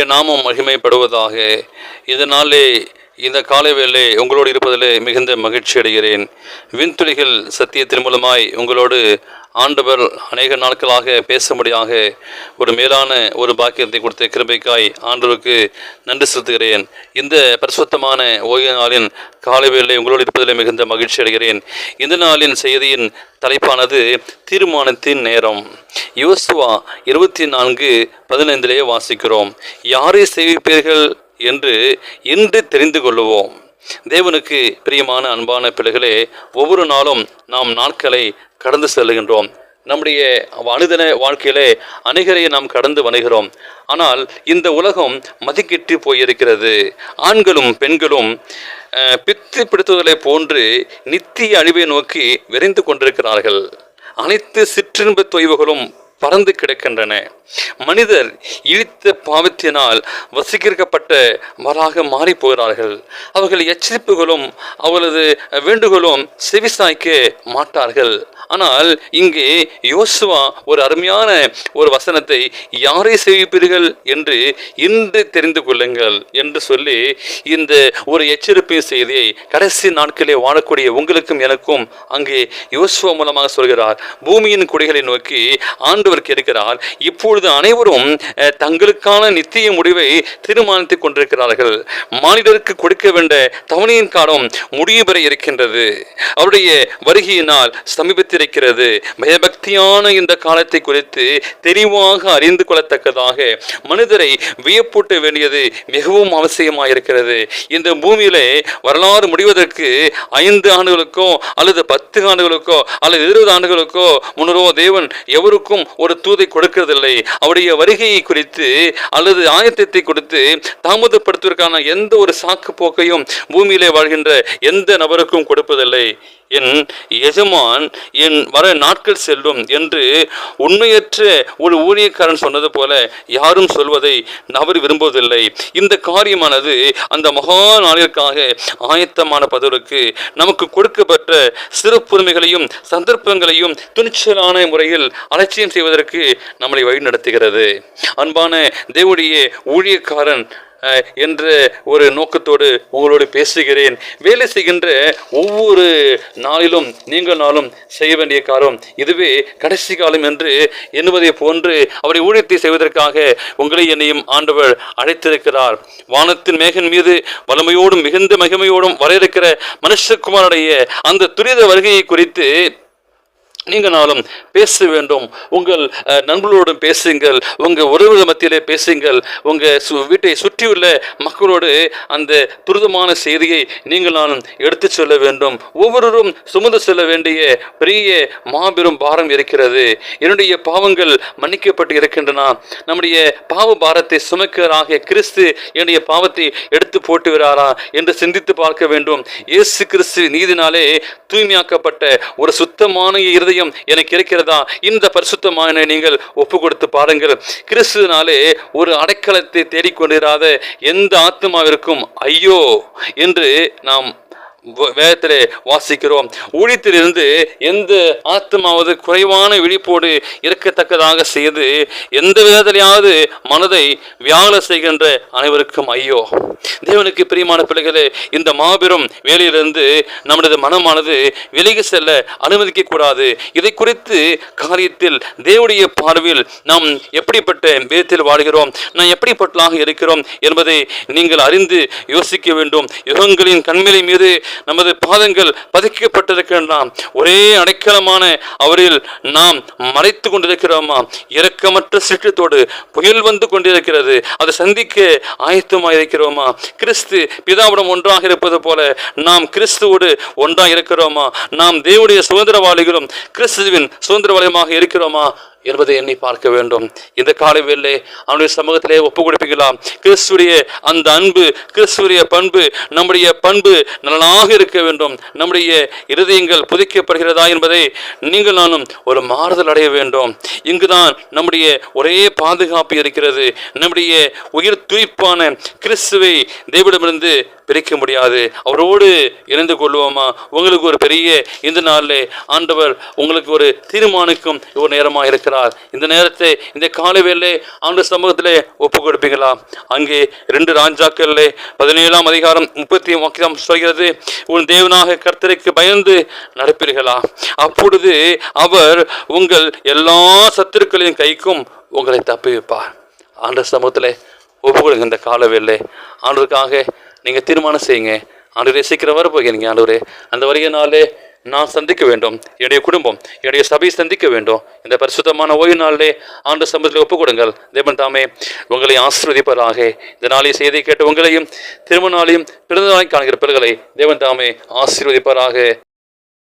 கர்த்தருடைய நாமம் மகிமைப்படுவதாக. இதனாலே இந்த காலை வேளை உங்களோடு இருப்பதிலே மிகுந்த மகிழ்ச்சி அடைகிறேன். விண்துளிகள் சத்தியத்தின் மூலமாய் உங்களோடு ஆண்டவர் அநேக நாட்களாக பேசும்படியாக ஒரு மேலான ஒரு பாக்கியத்தை கொடுத்த கிருபைக்காய் ஆண்டவருக்கு நன்றி செலுத்துகிறேன். இந்த பரிசுத்தமான ஓய்வு நாளின் காலை வேளை உங்களோடு இருப்பதில் மிகுந்த மகிழ்ச்சி அடைகிறேன். இந்த நாளின் செய்தியின் தலைப்பானது தீர்மானத்தின் நேரம். யோசுவா 24:15 வாசிக்கிறோம். யாரை சேவிப்பீர்கள் என்று இன்று தெரிந்து கொள்ளுவோம். தேவனுக்கு பிரியமான அன்பான பிள்ளைகளே, ஒவ்வொரு நாளும் நாம் நாட்களை கடந்து செல்கின்றோம். நம்முடைய அனுதின வாழ்க்கையிலே அநேகரை நாம் கடந்து வருகிறோம். ஆனால் இந்த உலகம் மதிக்கிட்டு போயிருக்கிறது. ஆண்களும் பெண்களும் பித்து பிடித்துவதை போன்று நித்திய அழிவை நோக்கி விரைந்து கொண்டிருக்கிறார்கள். அனைத்து சிற்றின்ப தொய்வுகளும் பறந்து கிடக்கின்றன. மனிதர் இழித்த பாவத்தினால் வசீகரிக்கப்பட்டவராக மாறி போகிறார்கள். அவர்கள் எச்சரிப்புகளும் அவர்களது வேண்டுகோளும் செவிசாய்க்க மாட்டார்கள். ஆனால் இங்கே யோசுவா ஒரு அருமையான ஒரு வசனத்தை, யாரை சேவிப்பீர்கள் என்று இன்று தெரிந்து கொள்ளுங்கள் என்று சொல்லி இந்த ஒரு எச்சரிப்பு செய்தியை கடைசி நாட்களே வாழக்கூடிய உங்களுக்கும் எனக்கும் அங்கே யோசுவா மூலமாக சொல்கிறார். பூமியின் குடிகளை நோக்கி ஆண்டவர் கேட்கிறார், இப்பொழுது அனைவரும் தங்களுக்கான நித்திய முடிவை தீர்மானித்துக் கொண்டிருக்கிறார்கள். மானிடருக்கு கொடுக்க வேண்டிய தவணையின் காலம் முடிவு பெற இருக்கின்றது. அவருடைய வருகையினால் சமீபத்தில் இருக்கிறது. பயபக்தியான இந்த காலத்தை குறித்து தெளிவாக அறிந்து கொள்ளத்தக்கதாக மனிதரை வியப்பூட்ட வேண்டியது மிகவும் அவசியமாயிருக்கிறது. இந்த பூமியிலே வரலாறு முடிவதற்கு 5 ஆண்டுகளுக்கோ அல்லது 10 ஆண்டுகளுக்கோ அல்லது 20 ஆண்டுகளுக்கோ முன்னரோ தேவன் எவருக்கும் ஒரு தூதை கொடுக்கிறதில்லை. அவருடைய வருகையை குறித்து அல்லது ஆயத்தத்தை கொடுத்து தாமதப்படுத்துவதற்கான எந்த ஒரு சாக்கு போக்கையும் பூமியிலே வாழ்கின்ற எந்த நபருக்கும் கொடுப்பதில்லை. என் எஜமான் என் வர நாட்கள் செல்லும் என்று உண்மையற்ற ஒரு ஊழியக்காரன் சொன்னது போல யாரும் சொல்வதை அவர் விரும்புவதில்லை. இந்த காரியமானது அந்த மகா நாளிற்காக ஆயத்தமான பதவிக்கு நமக்கு கொடுக்கப்பட்ட சிறப்புரிமைகளையும் சந்தர்ப்பங்களையும் துணிச்சலான முறையில் அலட்சியம் செய்வதற்கு நம்மளை வழி நடத்துகிறது. அன்பான தேவனுடைய ஊழியக்காரன் என்ற ஒரு நோக்கத்தோடு உங்களோடு பேசுகிறேன். வேலை செய்கின்ற ஒவ்வொரு நாளிலும் நாளும் செய்ய வேண்டிய காலம் இதுவே கடைசி காலம் என்று எண்ணுவதை போன்று அவரை ஊழியத்தை செய்வதற்காக உங்களை என்னையும் ஆண்டவர் அழைத்திருக்கிறார். வானத்தின் மேகன் மீது வலிமையோடும் மிகுந்த மகிமையோடும் வர இருக்கிற மனுஷகுமாரனுடைய அந்த துரித வருகையை குறித்து நாளும் பேச வேண்டும். உங்கள் நண்பர்களோடும் பேசுங்கள், உங்கள் உறவுகள் மத்தியிலே பேசுங்கள், உங்கள் வீட்டை சுற்றியுள்ள மக்களோடு அந்த துரிதமான செய்தியை நானும் எடுத்து சொல்ல வேண்டும். ஒவ்வொருவரும் சுமந்து செல்ல வேண்டிய பெரிய மாபெரும் பாரம் இருக்கிறது. என்னுடைய பாவங்கள் மன்னிக்கப்பட்டு இருக்கின்றன. நம்முடைய பாவ பாரத்தை சுமக்கிறாக கிறிஸ்து என்னுடைய பாவத்தை எடுத்து போட்டுகிறாரா என்று சிந்தித்து பார்க்க வேண்டும். இயேசு கிறிஸ்து நீதினாலே தூய்மையாக்கப்பட்ட ஒரு சுத்தமான இருதயம் எனக்கு இருக்கிறதா? இந்த பரிசுத்தமான நீங்கள் ஒப்பு கொடுத்து பாருங்கள். கிறிஸ்துவினாலே ஒரு அடைக்கலத்தை தேடிக்கொண்டிராத எந்த ஆத்மாவிற்கும் ஐயோ என்று நாம் வேதத்திலே வாசிக்கிறோம். ஊழியத்திலிருந்து எந்த ஆத்மாவது குறைவான விழிப்போடு இருக்கத்தக்கதாக செய்து எந்த விதத்திலேயாவது மனதை வியாழ செய்கின்ற அனைவருக்கும் ஐயோ. தேவனுக்கு பிரியமான பிள்ளைகளே, இந்த மாபெரும் வேலையிலிருந்து நம்முடைய மனமானது விலகி செல்ல அனுமதிக்க கூடாது. இதை குறித்து காரியத்தில் தேவனுடைய பார்வையில் நாம் எப்படிப்பட்ட விதத்தில் வாழ்கிறோம், நாம் எப்படிப்பட்டதாக இருக்கிறோம் என்பதை நீங்கள் அறிந்து யோசிக்க வேண்டும். யுகங்களின் கண்மலை மீது நமது பாதங்கள் பதிக்கப்பட்டிருக்கின்றன. ஒரே அடைக்கலமான அவரில் நாம் மறைத்து கொண்டிருக்கிறோமா? இரக்கமற்ற சிற்றத்தோடு புயல் வந்து கொண்டிருக்கிறது. அதை சந்திக்க ஆயத்தமாக கிறிஸ்து பிதாவுடன் ஒன்றாக இருப்பது போல நாம் கிறிஸ்துவோடு ஒன்றாக இருக்கிறோமா? நாம் தேவனுடைய சுதந்திரவாளிகளும் கிறிஸ்துவின் சுதந்திரவாளியுமாக இருக்கிறோமா என்பதை எண்ணி பார்க்க வேண்டும். இந்த காலை வேளை அவனுடைய சமூகத்திலே ஒப்பு கொடுப்பீர்களாம். கிறிஸ்துடைய அந்த அன்பு, கிறிஸ்துடைய பண்பு, நம்முடைய பண்பு நலனாக இருக்க வேண்டும். நம்முடைய இருதயங்கள் புதைக்கப்படுகிறதா என்பதை நானும் ஒரு மாறுதல் அடைய வேண்டும். இங்குதான் நம்முடைய ஒரே பாதுகாப்பு இருக்கிறது. நம்முடைய உயிர் துய்ப்பான கிறிஸ்துவை தேவனிடமிருந்து பிரிக்க முடியாது. அவரோடு இணைந்து கொள்வோமா? உங்களுக்கு ஒரு பெரிய இந்த நாளிலே ஆண்டவர் உங்களுக்கு ஒரு தீர்மானிக்கும் ஒரு நேரமாக இருக்கிறார். இருக்கிறார். இந்த நேரத்தை, இந்த காலவேளை ஆண்டு சமூகத்திலே ஒப்பு கொடுப்பீங்களா? அங்கே 2 ராஜாக்களிலே 17ஆம் அதிகாரம் 30 வாக்கியம் சொல்கிறது, உன் தேவனாக கர்த்தருக்கு பயந்து நடப்பீர்களா? அப்பொழுது அவர் உங்கள் எல்லா சத்துருக்களின் கைக்கும் உங்களை தப்புவிப்பார். ஆண்டு சமூகத்திலே ஒப்பு கொடுங்க. இந்த காலவேளை ஆண்டவருக்காக நீங்க தீர்மானம் செய்யுங்க. ஆண்டவரே, சீக்கிரம் வரப்போகிறீங்க. ஆண்டவரே, அந்த வருகை நாளே நான் சந்திக்க வேண்டும், என்னுடைய குடும்பம், என்னுடைய சபை சந்திக்க வேண்டும். இந்த பரிசுத்தமான ஓய்வு நாளிலே ஆண்டு சமூகத்தில் ஒப்பு கொடுங்கள். தேவன் தாமே உங்களை ஆசீர்வதிப்பதாக. இந்த நாளை செய்தியை கேட்டு உங்களையும் திருமண நாளையும் பிறந்த நாளை காண்கிற பிறகுகளை தேவன் தாமே ஆசீர்வதிப்பதாக.